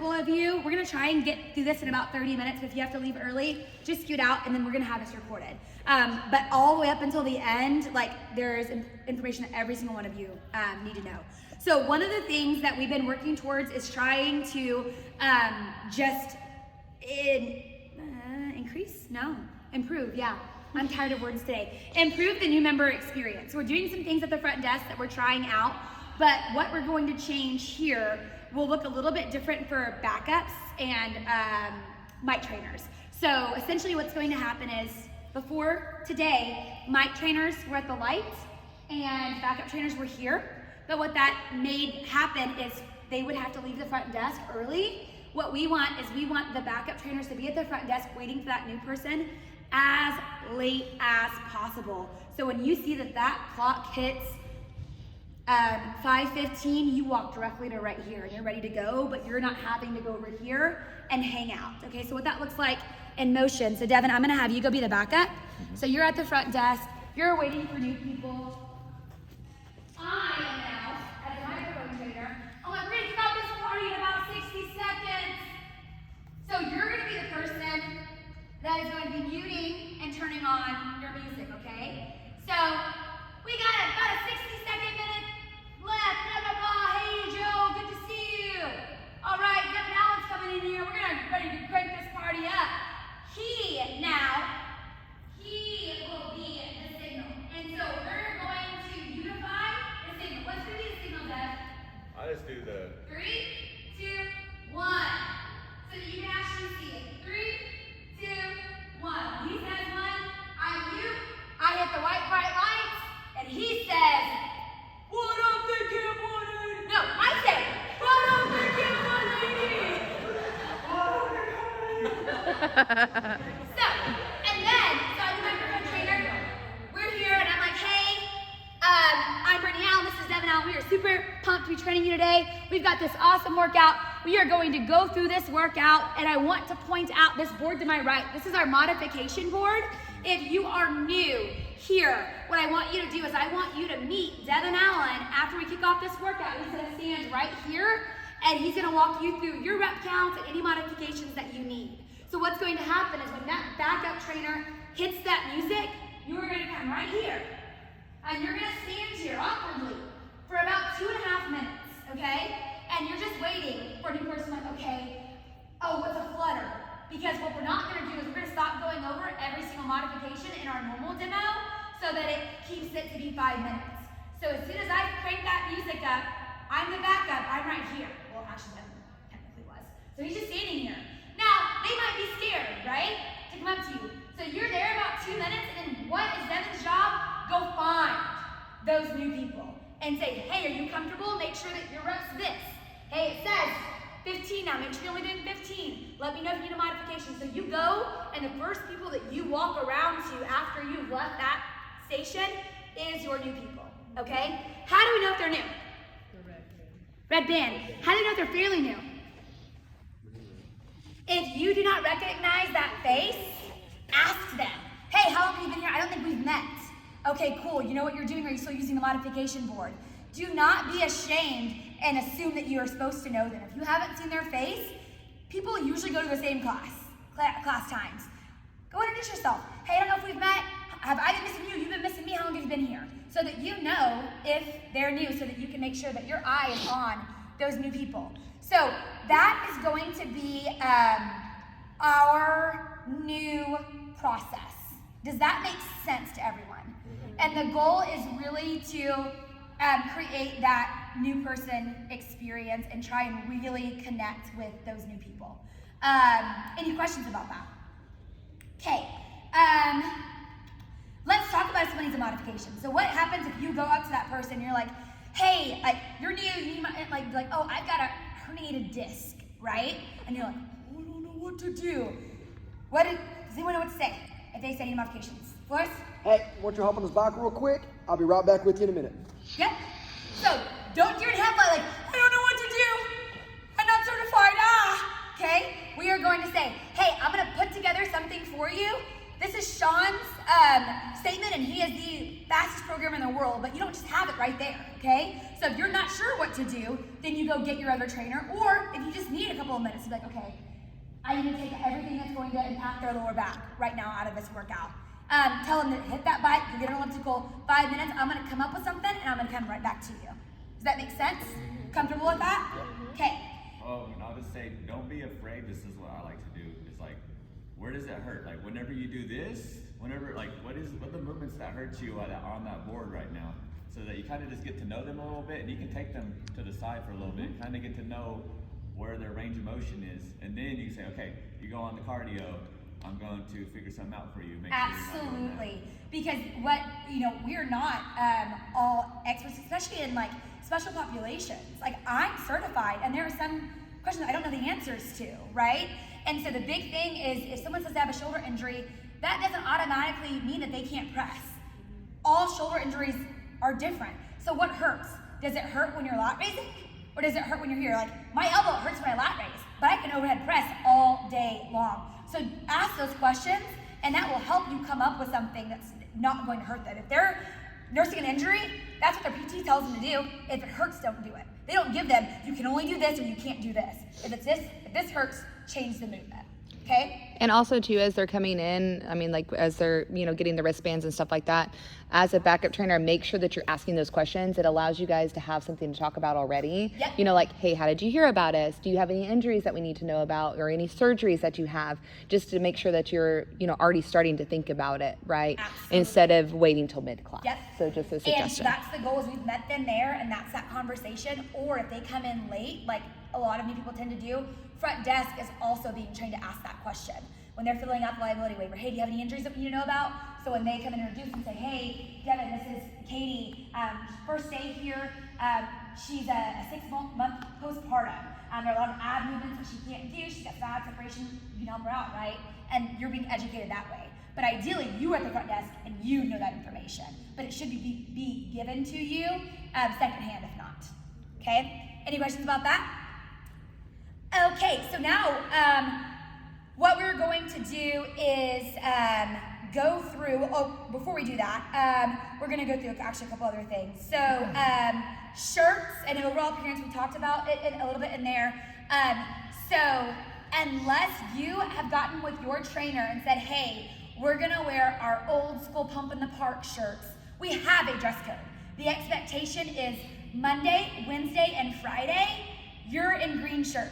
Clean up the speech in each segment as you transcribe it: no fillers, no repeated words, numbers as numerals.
couple of you. We're gonna try and get through this in about 30 minutes, but if you have to leave early, just scoot out and then we're gonna have this recorded. But all the way up until the end, like there's information that every single one of you need to know. So one of the things that we've been working towards is trying to improve, yeah. I'm tired of words today. Improve the new member experience. We're doing some things at the front desk that we're trying out, but what we're going to change here will look a little bit different for backups and mic trainers. So essentially what's going to happen is, before today, mic trainers were at the light and backup trainers were here. But what that made happen is they would have to leave the front desk early. What we want is we want the backup trainers to be at the front desk waiting for that new person as late as possible. So when you see that clock hits 5:15, you walk directly to right here and you're ready to go, but you're not having to go over here and hang out. Okay, so what that looks like in motion. So Devin, I'm gonna have you go be the backup. So you're at the front desk, you're waiting for new people. I am now as a microphone trainer. I'm like, we're gonna stop this party in about 60 seconds. So you're gonna be the person that is going to be muting and turning on your music, okay? So we got about a 60-second minute left. Blah, blah, blah. Hey, Joe, good to see you. All right, Devin Allen's coming in here. We're gonna be ready to crank this party up. He will be the signal. And so we're going to unify the signal. What's gonna be the signal, Dev? I just do the 3, 2, 1. So that you can actually see it. 3, 2, 1. He says 1, I mute, I hit the white bright lights, and he says, what up there, Camp 180? No, I say, what up there, Camp 180? So, and then, so I'm the microphone trainer, we're here, and I'm like, hey, I'm Brittany Allen, this is Devin Allen. We are super pumped to be training you today. We've got this awesome workout. We are going to go through this workout, and I want to point out this board to my right. This is our modification board. If you are new here, what I want you to do is I want you to meet Devin Allen after we kick off this workout. He's gonna stand right here, and he's gonna walk you through your rep counts and any modifications that you need. So what's going to happen is when that backup trainer hits that music, you're gonna come right here, and you're gonna stand here awkwardly for about 2.5 minutes, okay? And you're just waiting for a new person like, okay, oh, what's a flutter? Because what we're not gonna do is we're gonna stop going over every single modification in our normal demo so that it keeps it to be 5 minutes. So as soon as I crank that music up, I'm the backup, I'm right here. Well, actually, that technically was. So he's just standing here. Now, they might be scared, right? To come up to you. So you're there about 2 minutes, and then what is Devin's job? Go find those new people and say, hey, are you comfortable? Make sure that your rep's this. Hey, it says 15 now. Make sure you're only doing 15. Let me know if you need a modification. So you go, and the first people that you walk around to after you've left that station is your new people, okay? How do we know if they're new? The red band. How do we know if they're fairly new? If you do not recognize that face, ask them. Hey, how long have you been here? I don't think we've met. Okay, cool. You know what you're doing? Are you still using the modification board? Do not be ashamed and assume that you are supposed to know them. If you haven't seen their face, people usually go to the same class times. Go introduce yourself. Hey, I don't know if we've met. Have I been missing you? You've been missing me. How long have you been here? So that you know if they're new, so that you can make sure that your eye is on those new people. So that is going to be our new process. Does that make sense to everyone? And the goal is really to create that new person experience and try and really connect with those new people. Any questions about that? Okay, let's talk about some of these modifications. So what happens if you go up to that person and you're like, hey, you're new, you need like, oh, I've got a herniated disc, right? And you're like, oh, I don't know what to do. Does anyone know what to say if they say any modifications? Flores? Hey, why don't you hop on this bike real quick? I'll be right back with you in a minute. Yep. So don't do your headlight like, I don't know what to do. I'm not certified. Okay? We are going to say, hey, I'm going to put together something for you This is Sean's statement, and he is the fastest programmer in the world, but you don't just have it right there, okay? So if you're not sure what to do, then you go get your other trainer, or if you just need a couple of minutes to be like, okay, I need to take everything that's going to impact their lower back right now out of this workout. Tell them to hit that bike, you get an elliptical, 5 minutes, I'm gonna come up with something, and I'm gonna come right back to you. Does that make sense? Comfortable with that? Okay. Oh, and I'll just say, don't be afraid. This is what I like to do. It's like, where does it hurt? Like, whenever you do this, what are the movements that hurt you on that board right now? So that you kind of just get to know them a little bit, and you can take them to the side for a little bit, kind of get to know where their range of motion is, and then you can say, okay, you go on the cardio. I'm going to figure something out for you. Make sure you're not doing that. Because we're not all experts, especially in like special populations. Like I'm certified, and there are some questions I don't know the answers to, right? And so the big thing is, if someone says they have a shoulder injury, that doesn't automatically mean that they can't press. All shoulder injuries are different. So what hurts? Does it hurt when you're lat raising? Or does it hurt when you're here? Like, my elbow hurts when I lat raise, but I can overhead press all day long. So ask those questions, and that will help you come up with something that's not going to hurt them. If they're nursing an injury, that's what their PT tells them to do. If it hurts, don't do it. They don't give them, you can only do this or you can't do this. If this hurts, change the movement. Okay? And also too, as they're coming in, I mean, like as they're, getting the wristbands and stuff like that, as a backup trainer, make sure that you're asking those questions. It allows you guys to have something to talk about already. Yep. Like, hey, how did you hear about us? Do you have any injuries that we need to know about, or any surgeries that you have, just to make sure that you're, already starting to think about it, right? Absolutely. Instead of waiting till mid-class. Yep. So just a suggestion. And that's the goal, is we've met them there, and that's that conversation. Or if they come in late, like a lot of new people tend to do, front desk is also being trained to ask that question. When they're filling out the liability waiver, hey, do you have any injuries that we need to know about? So when they come and introduce and say, hey, Devin, this is Katie, first day here, she's a 6-month postpartum. There are a lot of ab movements that she can't do, she's got fat separation, you can help her out, right? And you're being educated that way. But ideally, you are at the front desk and you know that information. But it should be given to you secondhand if not. Okay? Any questions about that? Okay, so now what we're going to do is go through, before we do that, we're going to go through actually a couple other things. So shirts and overall appearance, we talked about it a little bit in there. So unless you have gotten with your trainer and said, hey, we're going to wear our old school pump in the park shirts, we have a dress code. The expectation is Monday, Wednesday, and Friday, you're in green shirts.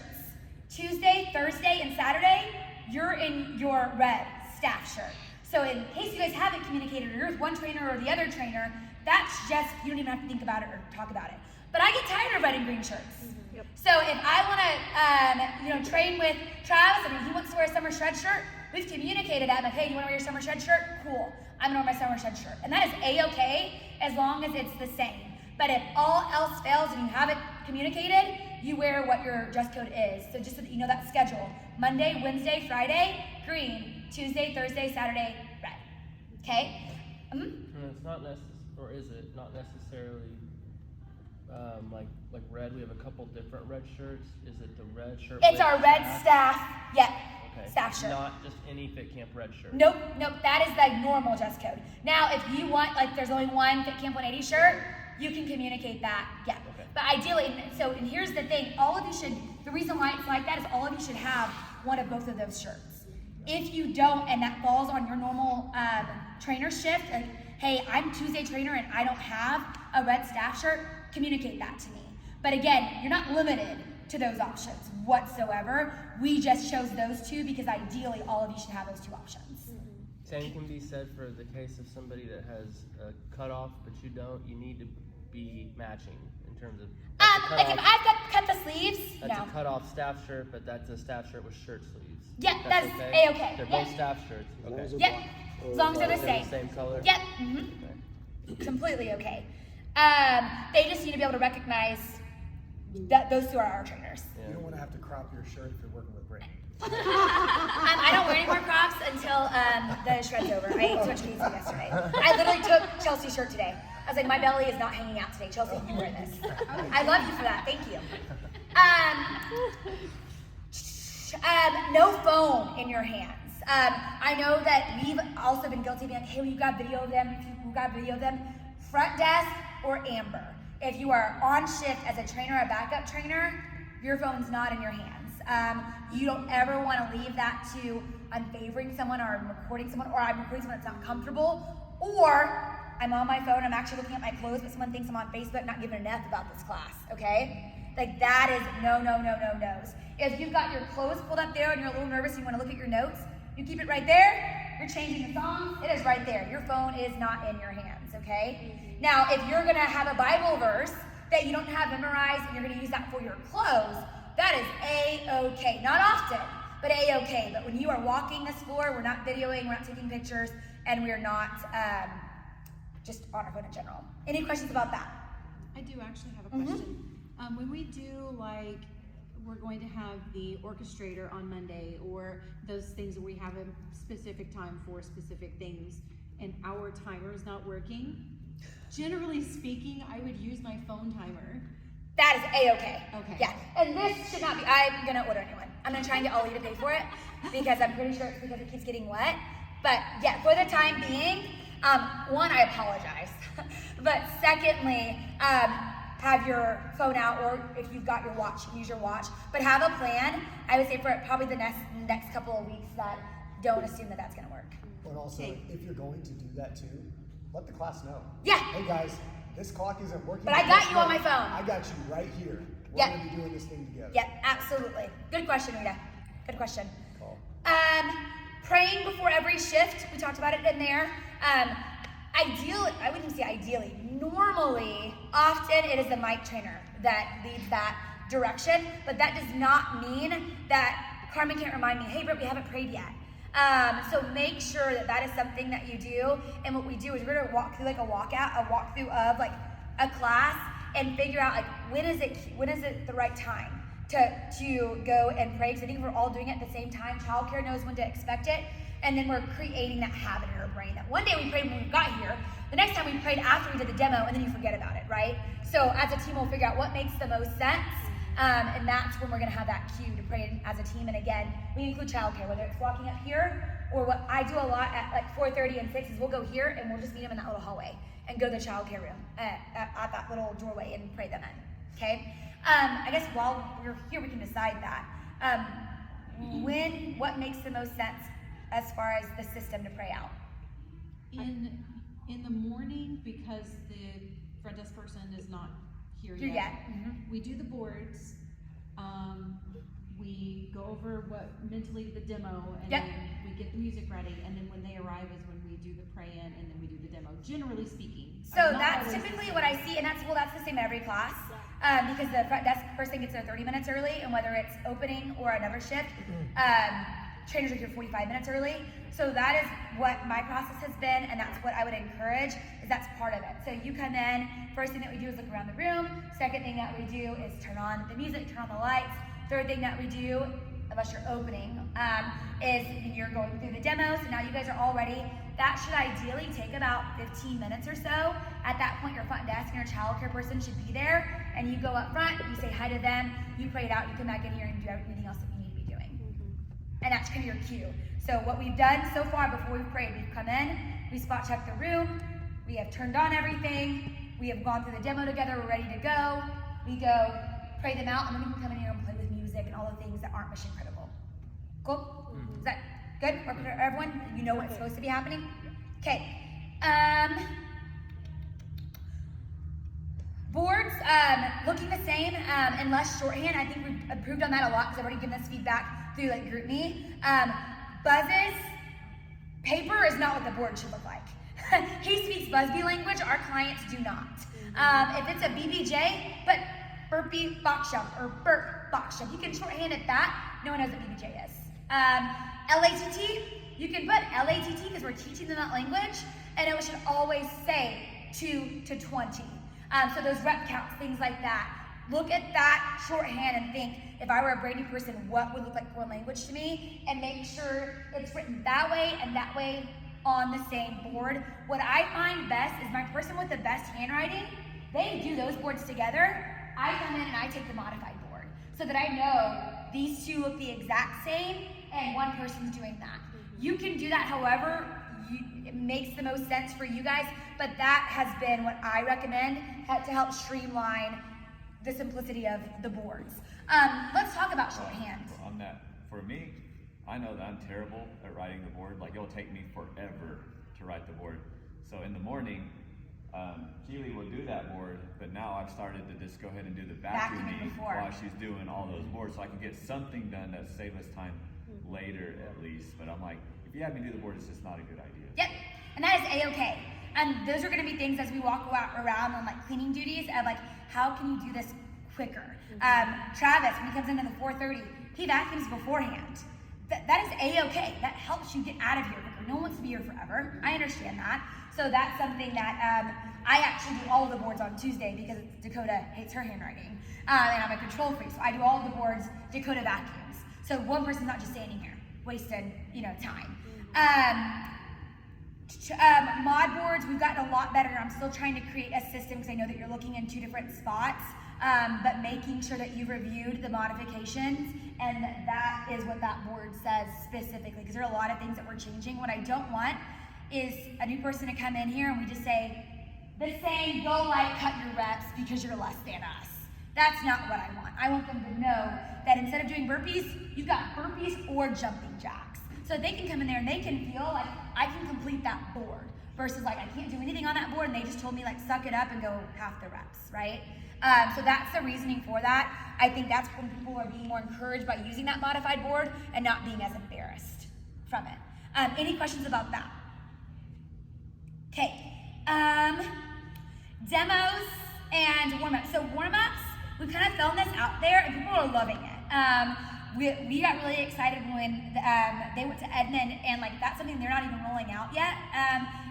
Tuesday, Thursday, and Saturday, you're in your red staff shirt. So in case you guys haven't communicated, or you're with one trainer or the other trainer, that's just, you don't even have to think about it or talk about it. But I get tired of red and green shirts. Mm-hmm. Yep. So if I want to, train with Travis, he wants to wear a summer shred shirt, we've communicated that, like, hey, you want to wear your summer shred shirt? Cool, I'm going to wear my summer shed shirt. And that is A-okay as long as it's the same. But if all else fails and you haven't communicated, you wear what your dress code is. So just so that you know that schedule. Monday, Wednesday, Friday, green. Tuesday, Thursday, Saturday, red. Okay? And it's not or is it not necessarily like red? We have a couple different red shirts. Is it the red shirt? It's our red staff. Yeah. Okay. Staff shirt. Not just any fit camp red shirt. Nope. That is the normal dress code. Now, if you want, like, there's only one Fit Camp 180 shirt, you can communicate that. Yeah. Okay. But ideally, and here's the thing: all of you should. The reason why it's like that is all of you should have one of both of those shirts. If you don't, and that falls on your normal trainer shift, like, hey, I'm Tuesday trainer and I don't have a red staff shirt, communicate that to me. But again, you're not limited to those options whatsoever. We just chose those two because ideally all of you should have those two options. Same can be said for the case of somebody that has a cutoff, but you don't. You need to be matching in terms of. Like if I've got cut the sleeves, that's no. a cutoff staff shirt, but that's a staff shirt with shirt sleeves. Yeah, that's A-okay. They're Yeah. both staff shirts. Okay. Yep. As long as they're the same. Same color. Yep. Okay. Completely okay. They just need to be able to recognize that those two are our trainers. You don't want to have to crop your shirt if you're working with Brittany. I don't wear any more crops until the shred's over. I ate too much pizza yesterday. I literally took Chelsea's shirt today. I was like, my belly is not hanging out today. Chelsea, you wear this. I love you for that. Thank you. No foam in your hands. I know that we've also been guilty of being like, hey, will you grab video of them? Will you grab video of them? Front desk or Amber. If you are on shift as a trainer or a backup trainer, your phone's not in your hands. You don't ever want to leave that to I'm favoring someone or I'm recording someone or I'm recording someone that's not comfortable, or I'm on my phone, I'm actually looking at my clothes, but someone thinks I'm on Facebook not giving a F about this class, okay? Like that is no, no, no, no, no's. If you've got your clothes pulled up there and you're a little nervous and you want to look at your notes, you keep it right there, you're changing the song, it is right there. Your phone is not in your hands, okay? Now, if you're gonna have a Bible verse that you don't have memorized and you're gonna use that for your clothes, that is A-okay. Not often, but A-okay. But when you are walking this floor, we're not videoing, we're not taking pictures, and we're not just on our phone in general. Any questions about that? I do actually have a question. When we do, like, we're going to have the orchestrator on Monday, or those things that we have a specific time for specific things, and our timer is not working, generally speaking, I would use my phone timer. That is A-okay. Okay. Yeah, and this should not be, I'm gonna order a new one. I'm gonna try and get Ollie to pay for it, because I'm pretty sure it's because it keeps getting wet. But yeah, for the time being, one, I apologize. But secondly, have your phone out, or if you've got your watch, use your watch. But have a plan, I would say, for probably the next couple of weeks, that don't assume that that's gonna work. And also, if you're going to do that too, let the class know. Yeah. Hey guys, this clock isn't working. But I got you on my phone. I got you right here. We're Yep. gonna be doing this thing together. Yep, absolutely. Good question, Rita. Good question. Cool. Praying before every shift, we talked about it in there. Ideally, I wouldn't say ideally, normally, often it is the mic trainer that leads that direction, but that does not mean that Carmen can't remind me, hey Britt, we haven't prayed yet. So make sure that that is something that you do, and what we do is we're gonna walk through like a walkthrough of like a class, and figure out like when is it the right time to go and pray, because I think if we're all doing it at the same time, childcare knows when to expect it, and then we're creating that habit in our brain that one day we prayed when we got here, the next time we prayed after we did the demo, and then you forget about it, right? So as a team, we'll figure out what makes the most sense, and that's when we're gonna have that cue to pray as a team. And again, we include childcare, whether it's walking up here, or what I do a lot at like 4:30 and 6 is we'll go here and we'll just meet them in that little hallway and go to the childcare room at that little doorway and pray them in, okay? I guess while we're here, we can decide that. What makes the most sense as far as the system to pray out? In the morning, because the front desk person is not here Here yet. yet. We do the boards. We go over what mentally the demo, and Yep. then we get the music ready, and then when they arrive is when we do the pray-in, and then we do the demo, generally speaking. So Not that's always typically the what same. I see, and that's the same every class, because the front desk person gets there 30 minutes early, and whether it's opening or another shift, trainers are here 45 minutes early. So that is what my process has been, and that's what I would encourage, is that's part of it. So you come in, first thing that we do is look around the room. Second thing that we do is turn on the music, turn on the lights. Third thing that we do, unless you're opening, is you're going through the demo. So now you guys are all ready. That should ideally take about 15 minutes or so. At that point, your front desk and your childcare person should be there, and you go up front, you say hi to them, you pray it out, you come back in here and do everything else that you need to be doing. And that's kind of your cue. So what we've done so far before we've prayed, we've come in, we spot check the room, we have turned on everything, we have gone through the demo together, we're ready to go, we go pray them out, and then we can come in here and play with music and all the things that aren't mission critical. Cool? Is that good? Work for everyone? You know what's supposed to be happening? Okay. Boards, looking the same and less shorthand. I think we've improved on that a lot because I've already given this feedback through like GroupMe. Buzzes, paper is not what the board should look like. He speaks Busby language, our clients do not. If it's a BBJ, but burpee box jump or burp box jump, you can shorthand it that, no one knows what BBJ is. LATT, you can put LATT because we're teaching them that language, and it should always say 2 to 20. So those rep counts, things like that. Look at that shorthand and think, if I were a Brady person, what would look like foreign language to me? And make sure it's written that way and that way on the same board. What I find best is my person with the best handwriting, they do those boards together. I come in and I take the modified board so that I know these two look the exact same and one person's doing that. You can do that however it makes the most sense for you guys, but that has been what I recommend to help streamline the simplicity of the boards. Let's talk about shorthand. On that, for me, I know that I'm terrible at writing the board. Like, it'll take me forever to write the board. So in the morning, Keely will do that board, but now I've started to just go ahead and do the vacuuming while she's doing all those boards, so I can get something done that save us time later at least. But I'm like, if you have me do the board, it's just not a good idea. Yep, and that is A-okay. And those are gonna be things as we walk around on like cleaning duties of like, how can you do this quicker? Travis, when he comes into the 4:30, he vacuums beforehand. That is A-okay. That helps you get out of here quicker. No one wants to be here forever. I understand that. So that's something that I actually do all of the boards on Tuesday because Dakota hates her handwriting. And I'm a control freak, so I do all of the boards, Dakota vacuums. So one person's not just standing here, wasting, time. Mod boards, we've gotten a lot better. I'm still trying to create a system because I know that you're looking in 2 different spots, but making sure that you've reviewed the modifications and that is what that board says specifically, because there are a lot of things that we're changing. What I don't want is a new person to come in here and we just say, the same, go light, cut your reps because you're less than us. That's not what I want. I want them to know that instead of doing burpees, you've got burpees or jumping jacks. So they can come in there and they can feel like I can complete that board versus like I can't do anything on that board and they just told me like suck it up and go half the reps, right? So that's the reasoning for that. I think that's when people are being more encouraged by using that modified board and not being as embarrassed from it. Any questions about that? Okay, demos and warm-ups. So warm-ups, we kind of thrown this out there and people are loving it. We got really excited when they went to Edmond and like that's something they're not even rolling out yet.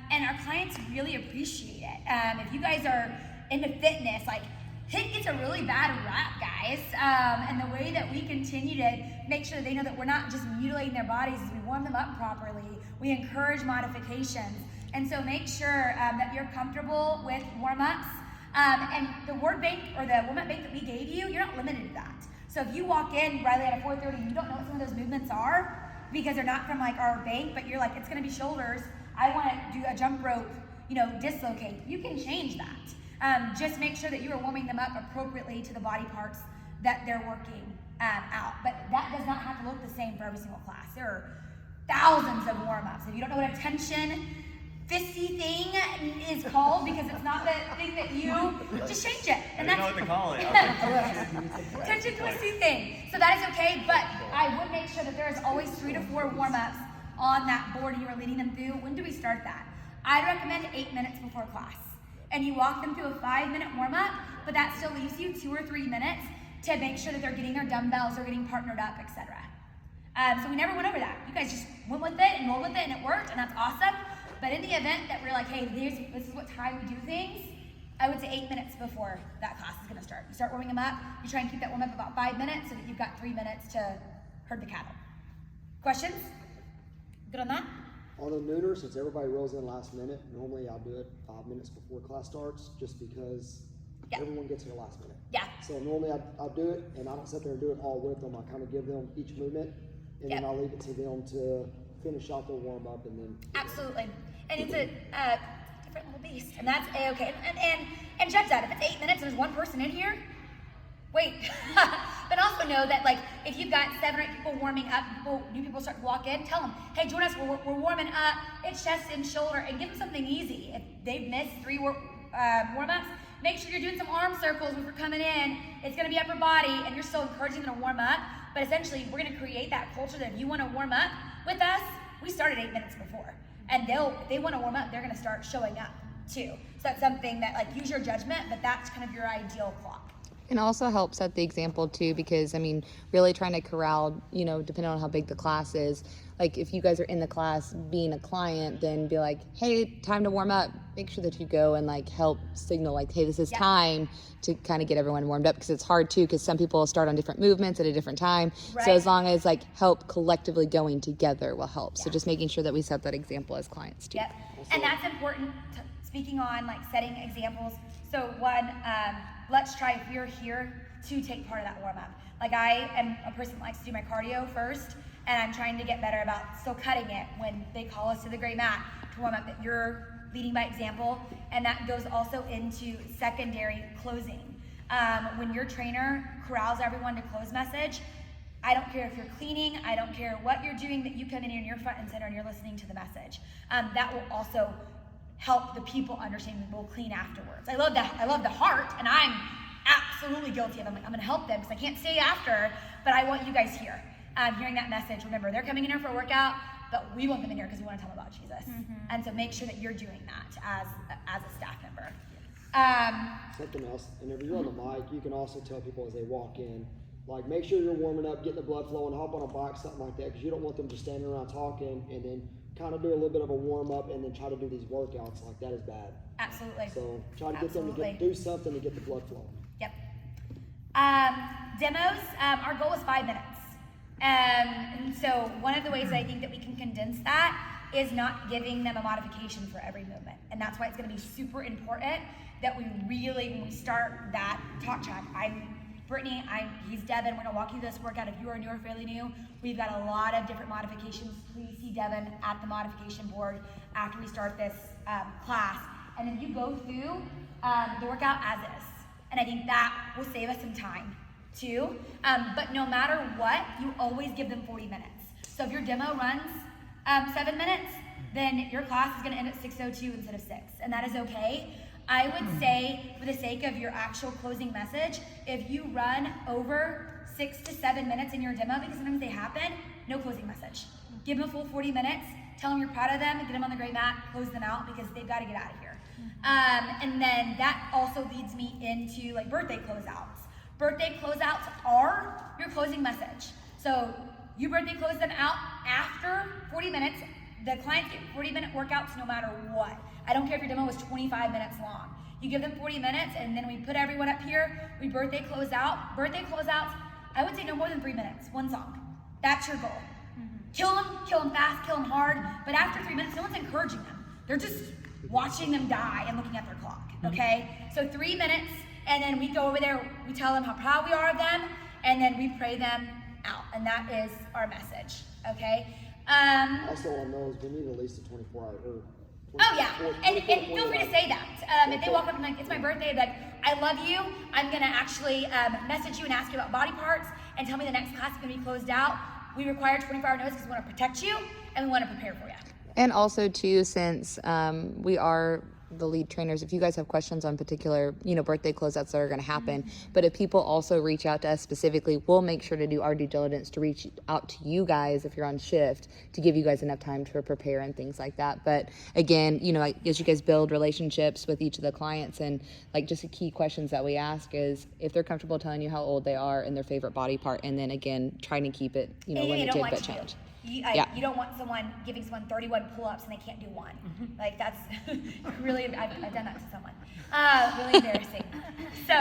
And our clients really appreciate it. If you guys are into fitness, like HIIT gets a really bad rap, guys. And the way that we continue to make sure they know that we're not just mutilating their bodies is we warm them up properly. We encourage modifications. And so make sure that you're comfortable with warm-ups. And the word bank or the warm-up bank that we gave you, you're not limited to that. So if you walk in, Riley, at a 4:30 and you don't know what some of those movements are because they're not from like our bank, but you're like, it's gonna be shoulders, I wanna do a jump rope, dislocate, you can change that. Just make sure that you are warming them up appropriately to the body parts that they're working out. But that does not have to look the same for every single class. There are thousands of warm-ups. If you don't know what a tension fisty thing is called because it's not the thing that you just change it. And I didn't know what to call it. Tension twisty thing. So that is okay, but I would make sure that there is always 3 to 4 warm-ups on that board and you are leading them through. When do we start that? I'd recommend 8 minutes before class. And you walk them through a 5-minute warm-up, but that still leaves you 2 or 3 minutes to make sure that they're getting their dumbbells, they're getting partnered up, etc. So we never went over that. You guys just went with it and rolled with it and it worked and that's awesome. But in the event that we're like, hey, this is what time we do things, I would say 8 minutes before that class is gonna start. You start warming them up, you try and keep that warm up about 5 minutes so that you've got 3 minutes to herd the cattle. Questions? Good on that? On the nooner, since everybody rolls in last minute, normally I'll do it 5 minutes before class starts just because everyone gets here last minute. Yeah. So normally I'll do it and I don't sit there and do it all with them. I kind of give them each movement and then I'll leave it to them to finish off their warm up and then. Absolutely. And it's a different little beast. And that's A-okay. And judge that. If it's 8 minutes and there's one person in here, wait. But also know that like if you've got 7 or 8 people warming up, new people start to walk in, tell them, hey, join us, we're warming up, it's chest and shoulder, and give them something easy. If they've missed 3 warm-ups, make sure you're doing some arm circles when you're coming in. It's gonna be upper body and you're still encouraging them to warm up. But essentially we're gonna create that culture that if you wanna warm up with us, we started 8 minutes before. And if they wanna warm up, they're gonna start showing up too. So that's something that like use your judgment, but that's kind of your ideal clock. And also help set the example too, because I mean, really trying to corral, depending on how big the class is, like if you guys are in the class being a client, then be like, hey, time to warm up. Make sure that you go and like help signal like, hey, this is time to kind of get everyone warmed up, because it's hard too, because some people start on different movements at a different time. Right. So as long as like help collectively going together will help. So just making sure that we set that example as clients too. Yep, and that's important, speaking on like setting examples. So one, let's try if you're here to take part of that warm up. Like I am a person that likes to do my cardio first, and I'm trying to get better about still cutting it when they call us to the gray mat to warm up, that you're leading by example. And that goes also into secondary closing. When your trainer corrals everyone to close message, I don't care if you're cleaning, I don't care what you're doing, that you come in here and you're front and center and you're listening to the message. That will also help the people understand that we'll clean afterwards. I love the heart, and I'm absolutely guilty of it. I'm gonna help them because I can't stay after, but I want you guys here, hearing that message. Remember, they're coming in here for a workout, but we want them in here because we want to tell them about Jesus. And so make sure that you're doing that as a staff member. Something else, whenever you're on the mic, you can also tell people as they walk in, like make sure you're warming up, getting the blood flowing, hop on a bike, something like that, because you don't want them just standing around talking and then kind of do a little bit of a warm up and then try to do these workouts. Like that is bad. Absolutely. So try to get them to do something to get the blood flowing. Yep. Demos, our goal is 5 minutes. And so one of the ways I think that we can condense that is not giving them a modification for every movement. And that's why it's gonna be super important that we really, when we start that talk track, I'm Brittany, he's Devin, we're gonna walk you through this workout. If you are new or fairly new, we've got a lot of different modifications. Please see Devin at the modification board after we start this class. And then you go through the workout as is. And I think that will save us some time too. But no matter what, you always give them 40 minutes. So if your demo runs 7 minutes, then your class is gonna end at 6:02 instead of 6, and that is okay. I would say, for the sake of your actual closing message, if you run over 6 to 7 minutes in your demo, because sometimes they happen, no closing message. Give them a full 40 minutes, tell them you're proud of them, get them on the gray mat, close them out because they've got to get out of here. And then that also leads me into like birthday closeouts. Birthday closeouts are your closing message. So you birthday close them out after 40 minutes. The clients get 40-minute workouts no matter what. I don't care if your demo was 25 minutes long. You give them 40 minutes, and then we put everyone up here. We birthday close out. Birthday closeouts, I would say no more than 3 minutes, one song. That's your goal. Kill them fast, kill them hard. But after 3 minutes, no one's encouraging them. They're just watching them die and looking at their clock, okay? So 3 minutes, and then we go over there, we tell them how proud we are of them, and then we pray them out. And that is our message, okay? Also on those, we need at least a 24-hour. Oh yeah, and feel free to say that. If they walk up and like, it's my birthday, like, I love you, I'm gonna actually message you and ask you about body parts and tell me the next class is gonna be closed out. We require 24-hour notice because we wanna protect you and we wanna prepare for you. And also too, since we are the lead trainers, if you guys have questions on particular, birthday closeouts that are going to happen, but if people also reach out to us specifically, we'll make sure to do our due diligence to reach out to you guys if you're on shift to give you guys enough time to prepare and things like that. But again, as you guys build relationships with each of the clients, and like just the key questions that we ask is if they're comfortable telling you how old they are and their favorite body part, and then again, trying to keep it, limited but challenge. You don't want someone giving someone 31 pull-ups and they can't do one. Like that's really, I've done that to someone. Really embarrassing. So,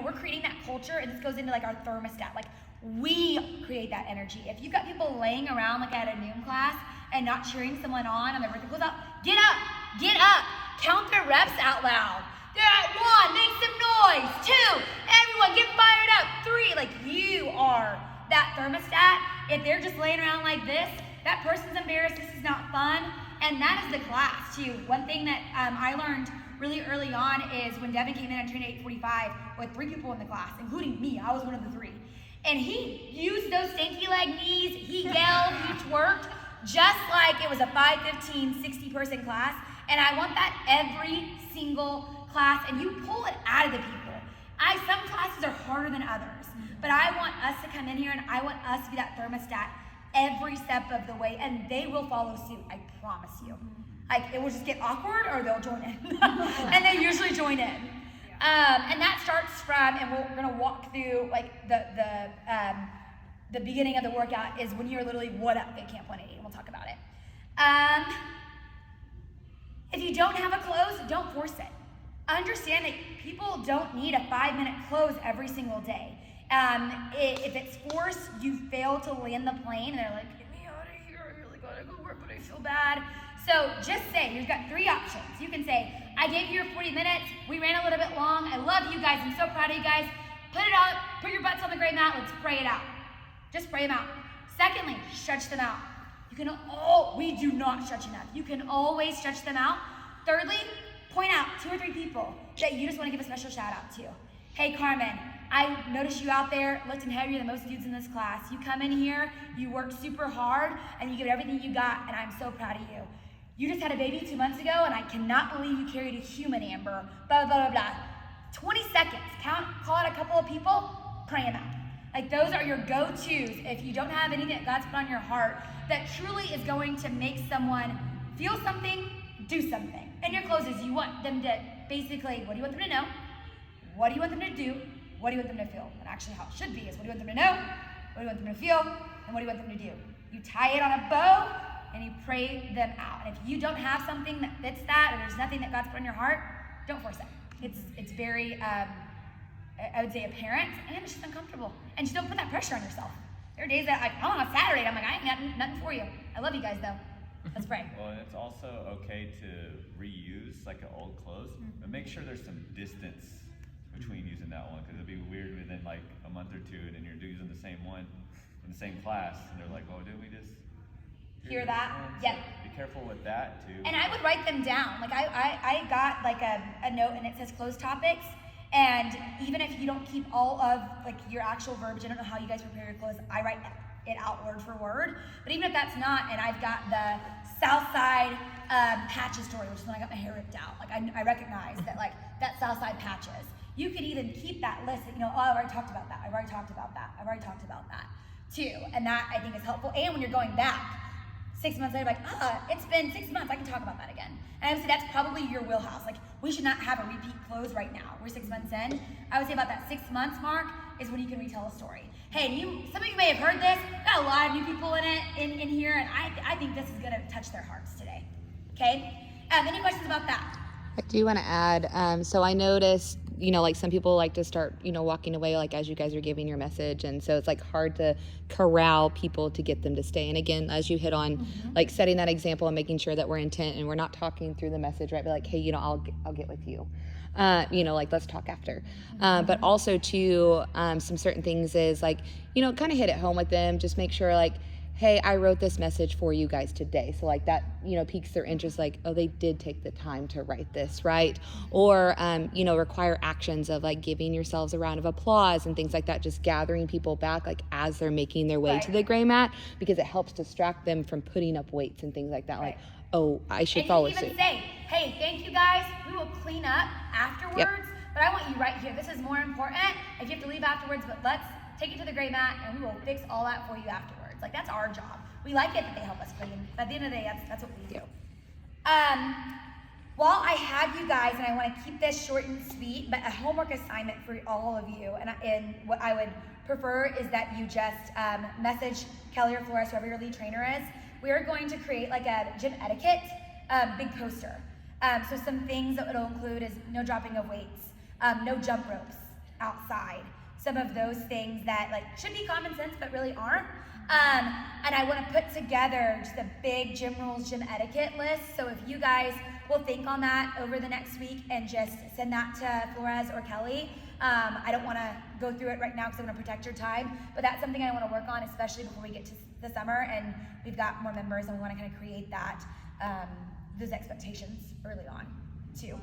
we're creating that culture, and this goes into like our thermostat. Like we create that energy. If you've got people laying around like at a noon class and not cheering someone on their birthday closeout, get up, count their reps out loud. They're at 1, make some noise. 2, everyone get fired up. 3, like you are that thermostat. If they're just laying around like this, that person's embarrassed, this is not fun, and that is the class too. One thing that I learned really early on is when Devin came in and trained at 8:45 with 3 people in the class, including me, I was one of the 3. And he used those stinky leg knees, he yelled, he twerked, just like it was a 5:15, 60-person class, and I want that every single class, and you pull it out of the people. Some classes are harder than others, but I want us to come in here and I want us to be that thermostat every step of the way, and they will follow suit, I promise you. Like, it will just get awkward or they'll join in. And they usually join in. And that starts from, and we're gonna walk through like the beginning of the workout is when you're literally what up at Camp 180, and we'll talk about it. If you don't have a close, don't force it. Understand that people don't need a 5-minute close every single day. If it's forced, you fail to land the plane, and they're like, get me out of here, I really gotta go work, but I feel bad. So just say, you've got 3 options. You can say, I gave you your 40 minutes, we ran a little bit long, I love you guys, I'm so proud of you guys, put it up, put your butts on the gray mat, let's pray it out. Just pray them out. Secondly, stretch them out. We do not stretch enough. You can always stretch them out. Thirdly, point out 2 or 3 people that you just want to give a special shout out to. Hey Carmen, I noticed you out there lifting heavier than most dudes in this class. You come in here, you work super hard, and you give it everything you got, and I'm so proud of you. You just had a baby 2 months ago, and I cannot believe you carried a human, Amber. Blah, blah, blah, blah. 20 seconds. Call out a couple of people, pray them out. Like those are your go-tos if you don't have anything that God's put on your heart that truly is going to make someone feel something, do something. And your closes, you want them to basically, what do you want them to know? What do you want them to do? What do you want them to feel? And actually how it should be is what do you want them to know? What do you want them to feel? And what do you want them to do? You tie it on a bow and you pray them out. And if you don't have something that fits that, or there's nothing that God's put on your heart, don't force it. It's very, I would say apparent, and it's just uncomfortable. And just don't put that pressure on yourself. There are days that on a Saturday, I'm like, I ain't got nothing for you. I love you guys though. Let's pray. Well, and it's also okay to reuse like an old clothes, but make sure there's some distance between using that one, because it'd be weird within like a month or 2, and then you're using the same one in the same class, and they're like, oh, didn't we just hear that? So Yep. be careful with that too. And I would write them down. Like I got like a note and it says closed topics. And even if you don't keep all of like your actual verbiage, I don't know how you guys prepare your clothes, I write it out word for word. But even if that's not, and I've got the South Side patches story, which is when I got my hair ripped out. Like I recognize that like that South Side patches. You could even keep that list, I've already talked about that. I've already talked about that too. And that I think is helpful. And when you're going back 6 months later, like, it's been 6 months, I can talk about that again. And I would say that's probably your wheelhouse. Like, we should not have a repeat close right now. We're 6 months in. I would say about that 6 months mark is when you can retell a story. Hey, some of you may have heard this. Got a lot of new people in here, and I think this is gonna touch their hearts today. Okay? Any questions about that? I do want to add, so I noticed, like some people like to start, walking away like as you guys are giving your message. And so it's like hard to corral people to get them to stay. And again, as you hit on, like setting that example and making sure that we're intent and we're not talking through the message, right? But like, hey, I'll get with you. Like let's talk after. But also too, some certain things is like, kind of hit it home with them. Just make sure like, hey, I wrote this message for you guys today. So like that, piques their interest, like, oh, they did take the time to write this, right? Or, require actions of like giving yourselves a round of applause and things like that, just gathering people back like as they're making their way to the gray mat, because it helps distract them from putting up weights and things like that. Like, oh, I should follow suit. And you even say, hey, thank you guys, we will clean up afterwards, but I want you right here. This is more important. If you have to leave afterwards, but let's take it to the gray mat and we will fix all that for you afterwards. Like that's our job. We like it that they help us clean. But at the end of the day, that's what we do. While I have you guys, and I want to keep this short and sweet, but a homework assignment for all of you, and what I would prefer is that you just message Kelly or Flores, whoever your lead trainer is. We are going to create like a gym etiquette big poster. So some things that it'll include is no dropping of weights, no jump ropes outside. Some of those things that like should be common sense but really aren't. And I want to put together just a big gym rules, gym etiquette list. So if you guys will think on that over the next week and just send that to Flores or Kelly. I don't want to go through it right now because I want to protect your time, but that's something I want to work on, especially before we get to the summer and we've got more members and we want to kind of create that, those expectations early on too.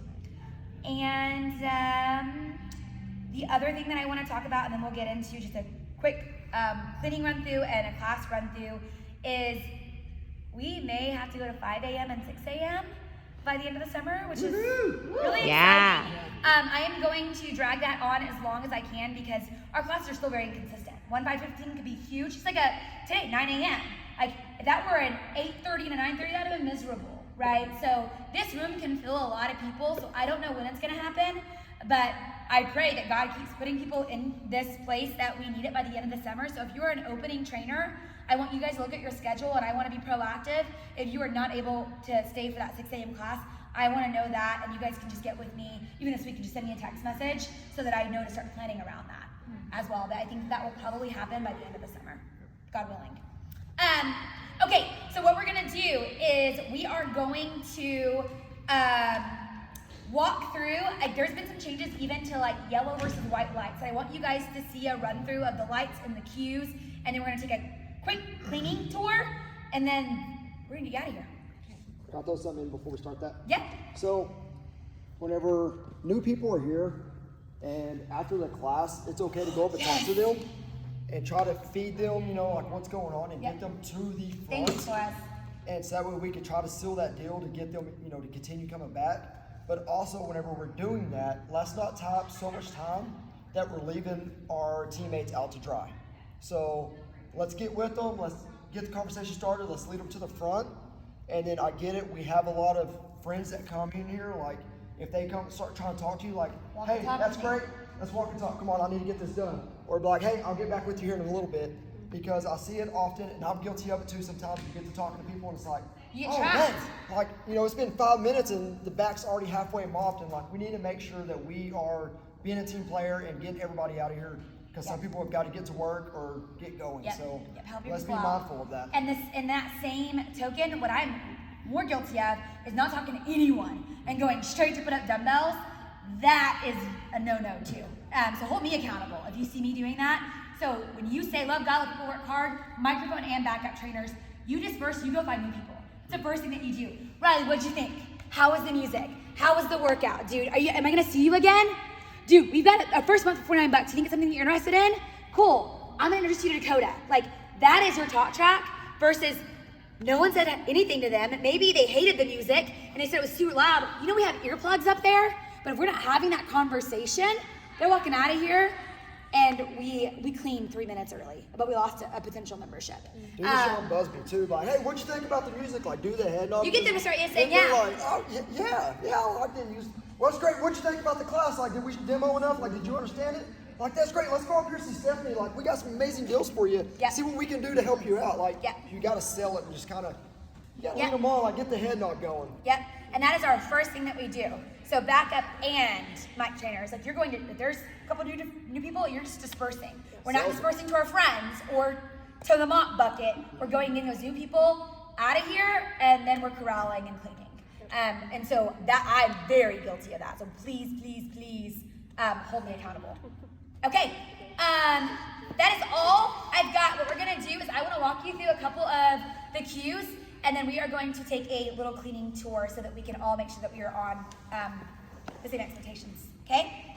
And the other thing that I want to talk about, and then we'll get into just a quick cleaning run through and a class run through, is we may have to go to 5 a.m. and 6 a.m. by the end of the summer, which is really exciting. I am going to drag that on as long as I can because our classes are still very inconsistent. 1 by 15 could be huge. It's like today, 9 a.m. Like if that were an 8:30 and a 9:30, that would have been miserable, right? So this room can fill a lot of people, so I don't know when it's gonna happen, but I pray that God keeps putting people in this place that we need it by the end of the summer. So if you're an opening trainer, I want you guys to look at your schedule and I want to be proactive. If you are not able to stay for that 6 a.m. class, I want to know that and you guys can just get with me. Even this week, you just send me a text message so that I know to start planning around that as well. But I think that will probably happen by the end of the summer, God willing. Okay, so what we're going to do is we are going to walk through, like there's been some changes even to like yellow versus white lights. And I want you guys to see a run through of the lights and the cues, and then we're gonna take a quick cleaning tour, and then we're gonna get out of here. Can I throw something in before we start that? Yep. So, whenever new people are here, and after the class, it's okay to go up and talk to them and try to feed them, you know, like what's going on and Yep. get them to the Thank you, front. Flores. And so that way we can try to seal that deal to get them, you know, to continue coming back. But also, whenever we're doing that, let's not tie up so much time that we're leaving our teammates out to dry. So let's get with them. Let's get the conversation started. Let's lead them to the front. And then I get it. We have a lot of friends that come in here. Like if they come start trying to talk to you, like, Walk hey, and talk that's to me. great. Let's walk and talk. Come on, I need to get this done. Or be like, hey, I'll get back with you here in a little bit. Because I see it often, and I'm guilty of it too. Sometimes you get to talking to people, and it's like, You get oh trapped. man, like you know, it's been 5 minutes, and the back's already halfway mopped, and like we need to make sure that we are being a team player and getting everybody out of here. Because some people have got to get to work or get going. Yep. So Yep. Help your let's be people out. mindful of that. And this, in that same token, what I'm more guilty of is not talking to anyone and going straight to put up dumbbells. That is a no-no too. So hold me accountable if you see me doing that. So when you say love God, let people work hard, microphone and backup trainers, you disperse, you go find new people. It's the first thing that you do. Riley, what'd you think? How was the music? How was the workout? Dude, am I gonna see you again? Dude, we've got a first month for $49. You think it's something that you're interested in? Cool. I'm gonna introduce you to Dakota. Like, that is your talk track versus no one said anything to them. Maybe they hated the music and they said it was too loud. You know we have earplugs up there, but if we're not having that conversation, they're walking out of here and we cleaned 3 minutes early, but we lost a potential membership. Do the Sean Busby too. Like, hey, what'd you think about the music? Like, do the head nod. You get them to start saying, And they're yeah. like, oh, yeah, I like the music. Well, that's great. What'd you think about the class? Like, did we demo enough? Like, did you understand it? Like, that's great. Let's go up here and see Stephanie. Like, we got some amazing deals for you. Yeah. See what we can do to help you out. Like, Yeah. you got to sell it and just kind of, Yeah. lead them on. Like, get the head nod going. Yep, and that is our first thing that we do. So backup and mic trainers, like you're going to, if there's a couple new people, you're just dispersing. We're not Sales. dispersing to our friends or to the mop bucket. We're going and getting those new people out of here, and then we're corralling and cleaning. And so that I'm very guilty of that. So please, please, please hold me accountable. Okay, that is all I've got. What we're gonna do is I wanna walk you through a couple of the cues, and then we are going to take a little cleaning tour so that we can all make sure that we are on the same expectations, okay?